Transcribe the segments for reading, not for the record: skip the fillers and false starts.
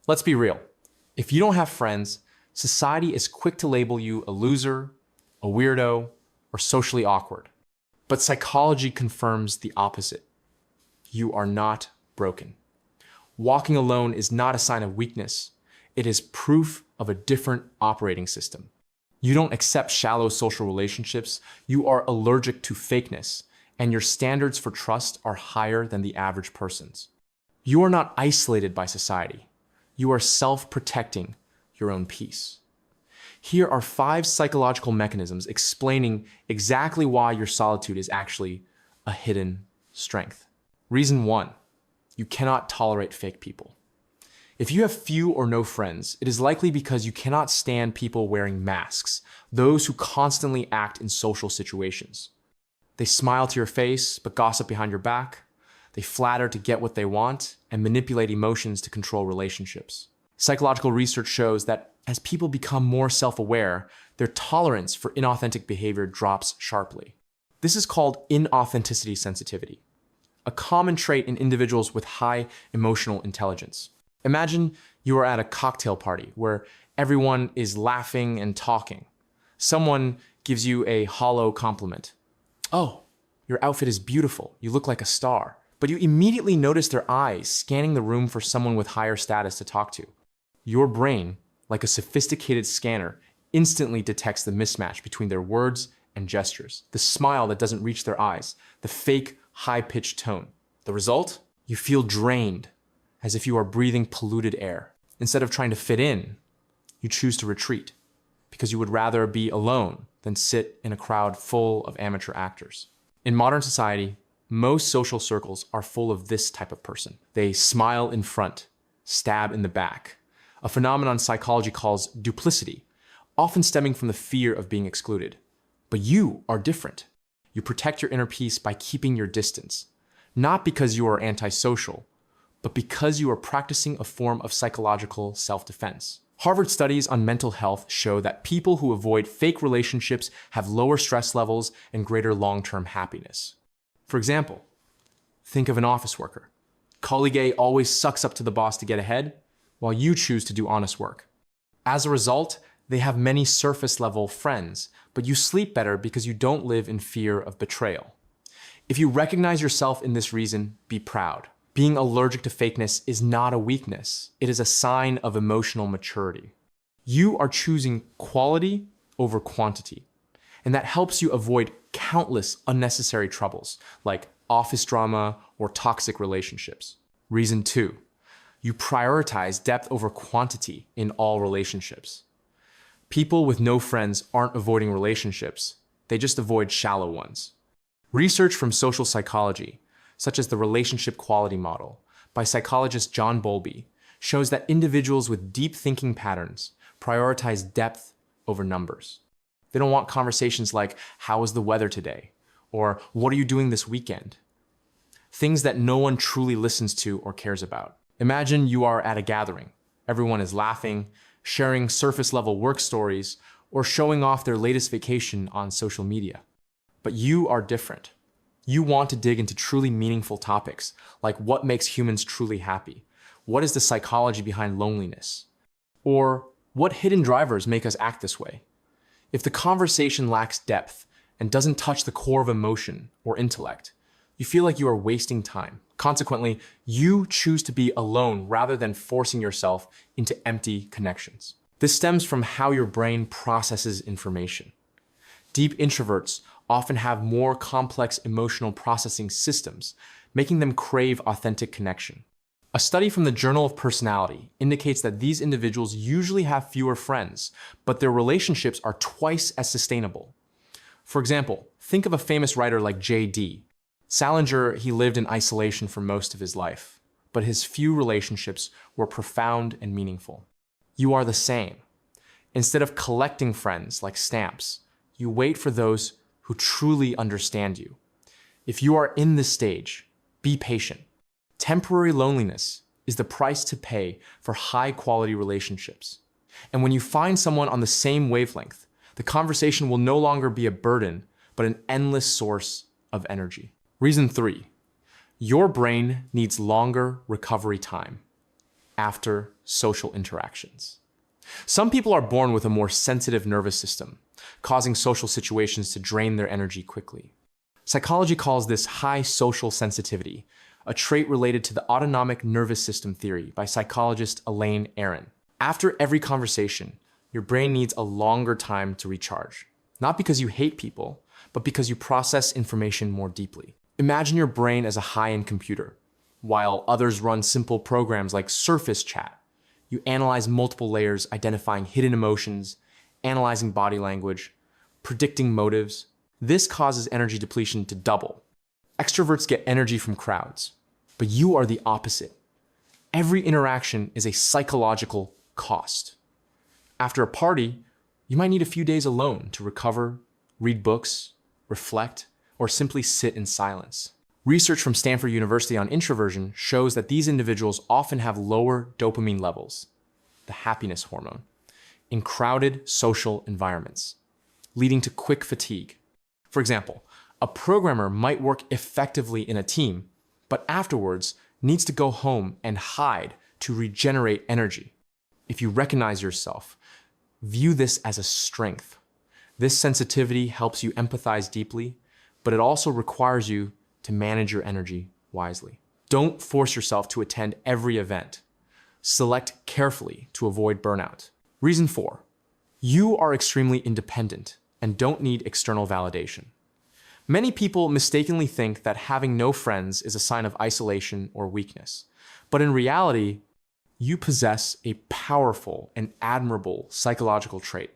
Let's be real. If you don't have friends, society is quick to label you a loser, a weirdo, or socially awkward. But psychology confirms the opposite. You are not broken. Walking alone is not a sign of weakness. It is proof of a different operating system. You don't accept shallow social relationships. You are allergic to fakeness, and your standards for trust are higher than the average person's. You are not isolated by society. You are self-protecting your own peace. Here are 5 psychological mechanisms explaining exactly why your solitude is actually a hidden strength. Reason 1, you cannot tolerate fake people. If you have few or no friends, it is likely because you cannot stand people wearing masks, those who constantly act in social situations. They smile to your face, but gossip behind your back. They flatter to get what they want and manipulate emotions to control relationships. Psychological research shows that as people become more self-aware, their tolerance for inauthentic behavior drops sharply. This is called inauthenticity sensitivity, a common trait in individuals with high emotional intelligence. Imagine you are at a cocktail party where everyone is laughing and talking. Someone gives you a hollow compliment. "Oh, your outfit is beautiful. You look like a star." But you immediately notice their eyes scanning the room for someone with higher status to talk to. Your brain, like a sophisticated scanner, instantly detects the mismatch between their words and gestures, the smile that doesn't reach their eyes, the fake, high-pitched tone. The result? You feel drained, as if you are breathing polluted air. Instead of trying to fit in, you choose to retreat, because you would rather be alone than sit in a crowd full of amateur actors. In modern society, most social circles are full of this type of person. They smile in front, stab in the back, a phenomenon psychology calls duplicity, often stemming from the fear of being excluded. But you are different. You protect your inner peace by keeping your distance, not because you are antisocial, but because you are practicing a form of psychological self-defense. Harvard studies on mental health show that people who avoid fake relationships have lower stress levels and greater long-term happiness. For example, think of an office worker. Colleague A always sucks up to the boss to get ahead, while you choose to do honest work. As a result, they have many surface-level friends, but you sleep better because you don't live in fear of betrayal. If you recognize yourself in this reason, be proud. Being allergic to fakeness is not a weakness. It is a sign of emotional maturity. You are choosing quality over quantity, and that helps you avoid countless unnecessary troubles, like office drama or toxic relationships. Reason 2, you prioritize depth over quantity in all relationships. People with no friends aren't avoiding relationships, they just avoid shallow ones. Research from social psychology, such as the relationship quality model by psychologist John Bowlby, shows that individuals with deep thinking patterns prioritize depth over numbers. They don't want conversations like, "How was the weather today?" or "What are you doing this weekend?" Things that no one truly listens to or cares about. Imagine you are at a gathering. Everyone is laughing, sharing surface-level work stories, or showing off their latest vacation on social media. But you are different. You want to dig into truly meaningful topics, like what makes humans truly happy? What is the psychology behind loneliness? Or what hidden drivers make us act this way? If the conversation lacks depth and doesn't touch the core of emotion or intellect, you feel like you are wasting time. Consequently, you choose to be alone rather than forcing yourself into empty connections. This stems from how your brain processes information. Deep introverts often have more complex emotional processing systems, making them crave authentic connection. A study from the Journal of Personality indicates that these individuals usually have fewer friends, but their relationships are twice as sustainable. For example, think of a famous writer like J.D. Salinger. He lived in isolation for most of his life, but his few relationships were profound and meaningful. You are the same. Instead of collecting friends like stamps, you wait for those who truly understand you. If you are in this stage, be patient. Temporary loneliness is the price to pay for high-quality relationships. And when you find someone on the same wavelength, the conversation will no longer be a burden, but an endless source of energy. Reason 3, your brain needs longer recovery time after social interactions. Some people are born with a more sensitive nervous system, causing social situations to drain their energy quickly. Psychology calls this high social sensitivity, a trait related to the autonomic nervous system theory by psychologist Elaine Aron. After every conversation, your brain needs a longer time to recharge, not because you hate people, but because you process information more deeply. Imagine your brain as a high-end computer. While others run simple programs like surface chat, you analyze multiple layers, identifying hidden emotions, analyzing body language, predicting motives. This causes energy depletion to double. Extroverts get energy from crowds, but you are the opposite. Every interaction is a psychological cost. After a party, you might need a few days alone to recover, read books, reflect, or simply sit in silence. Research from Stanford University on introversion shows that these individuals often have lower dopamine levels, the happiness hormone, in crowded social environments, leading to quick fatigue. For example, a programmer might work effectively in a team, but afterwards needs to go home and hide to regenerate energy. If you recognize yourself, view this as a strength. This sensitivity helps you empathize deeply, but it also requires you to manage your energy wisely. Don't force yourself to attend every event. Select carefully to avoid burnout. Reason 4, you are extremely independent and don't need external validation. Many people mistakenly think that having no friends is a sign of isolation or weakness, but in reality, you possess a powerful and admirable psychological trait,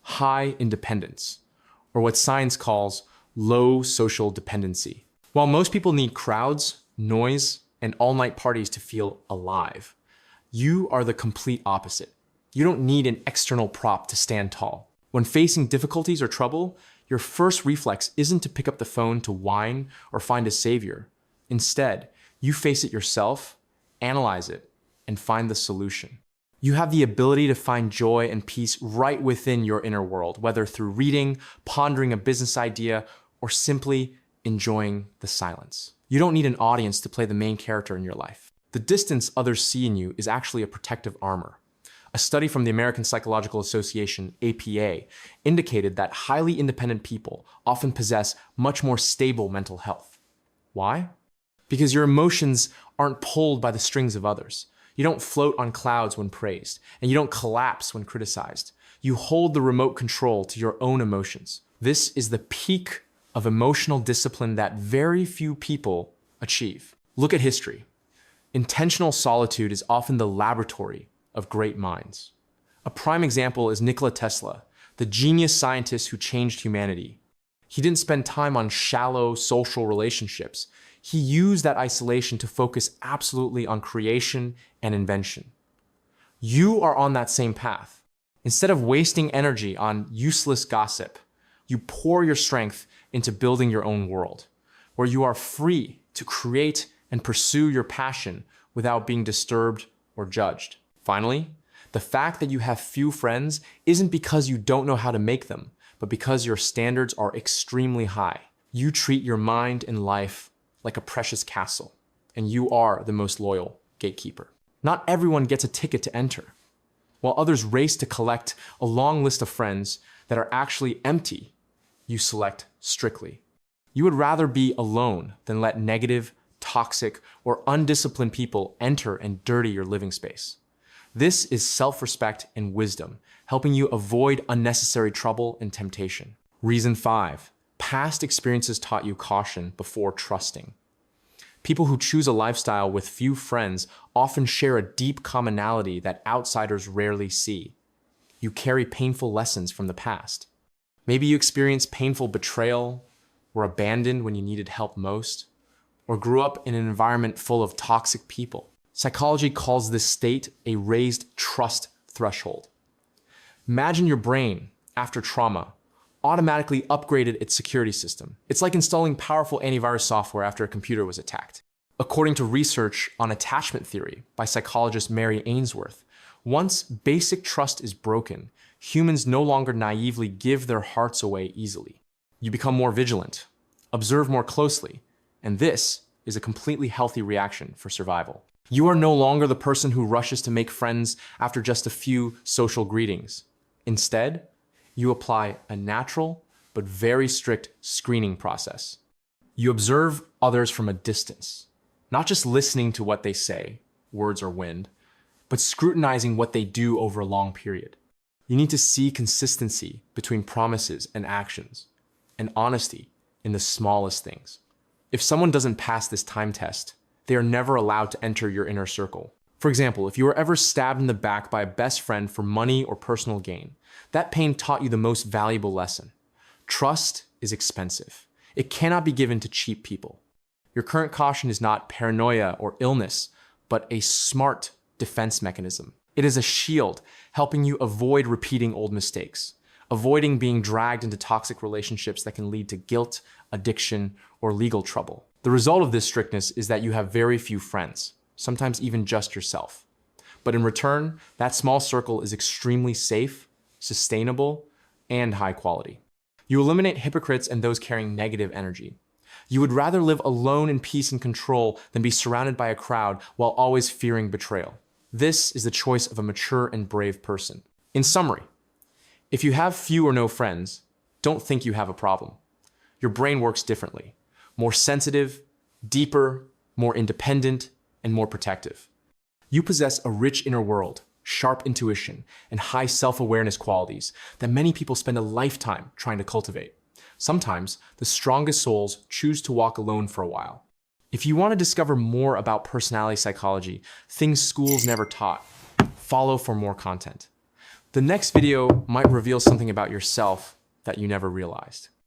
high independence, or what science calls low social dependency. While most people need crowds, noise, and all-night parties to feel alive, you are the complete opposite. You don't need an external prop to stand tall. When facing difficulties or trouble, your first reflex isn't to pick up the phone to whine or find a savior. Instead, you face it yourself, analyze it, and find the solution. You have the ability to find joy and peace right within your inner world, whether through reading, pondering a business idea, or simply enjoying the silence. You don't need an audience to play the main character in your life. The distance others see in you is actually a protective armor. A study from the American Psychological Association, APA, indicated that highly independent people often possess much more stable mental health. Why? Because your emotions aren't pulled by the strings of others. You don't float on clouds when praised, and you don't collapse when criticized. You hold the remote control to your own emotions. This is the peak of emotional discipline that very few people achieve. Look at history. Intentional solitude is often the laboratory of great minds. A prime example is Nikola Tesla, the genius scientist who changed humanity. He didn't spend time on shallow social relationships. He used that isolation to focus absolutely on creation and invention. You are on that same path. Instead of wasting energy on useless gossip, you pour your strength into building your own world, where you are free to create and pursue your passion without being disturbed or judged. Finally, the fact that you have few friends isn't because you don't know how to make them, but because your standards are extremely high. You treat your mind and life like a precious castle, and you are the most loyal gatekeeper. Not everyone gets a ticket to enter. While others race to collect a long list of friends that are actually empty, you select strictly. You would rather be alone than let negative, toxic, or undisciplined people enter and dirty your living space. This is self-respect and wisdom, helping you avoid unnecessary trouble and temptation. Reason 5, past experiences taught you caution before trusting. People who choose a lifestyle with few friends often share a deep commonality that outsiders rarely see. You carry painful lessons from the past. Maybe you experienced painful betrayal, were abandoned when you needed help most, or grew up in an environment full of toxic people. Psychology calls this state a raised trust threshold. Imagine your brain, after trauma, automatically upgraded its security system. It's like installing powerful antivirus software after a computer was attacked. According to research on attachment theory by psychologist Mary Ainsworth, once basic trust is broken, humans no longer naively give their hearts away easily. You become more vigilant, observe more closely, and this is a completely healthy reaction for survival. You are no longer the person who rushes to make friends after just a few social greetings. Instead, you apply a natural but very strict screening process. You observe others from a distance, not just listening to what they say, words or wind, but scrutinizing what they do over a long period. You need to see consistency between promises and actions, and honesty in the smallest things. If someone doesn't pass this time test, they are never allowed to enter your inner circle. For example, if you were ever stabbed in the back by a best friend for money or personal gain, that pain taught you the most valuable lesson. Trust is expensive. It cannot be given to cheap people. Your current caution is not paranoia or illness, but a smart defense mechanism. It is a shield helping you avoid repeating old mistakes, avoiding being dragged into toxic relationships that can lead to guilt, addiction, or legal trouble. The result of this strictness is that you have very few friends, sometimes even just yourself. But in return, that small circle is extremely safe, sustainable, and high quality. You eliminate hypocrites and those carrying negative energy. You would rather live alone in peace and control than be surrounded by a crowd while always fearing betrayal. This is the choice of a mature and brave person. In summary, if you have few or no friends, don't think you have a problem. Your brain works differently, more sensitive, deeper, more independent, and more protective. You possess a rich inner world, sharp intuition, and high self-awareness qualities that many people spend a lifetime trying to cultivate. Sometimes, the strongest souls choose to walk alone for a while. If you want to discover more about personality psychology, things schools never taught, follow for more content. The next video might reveal something about yourself that you never realized.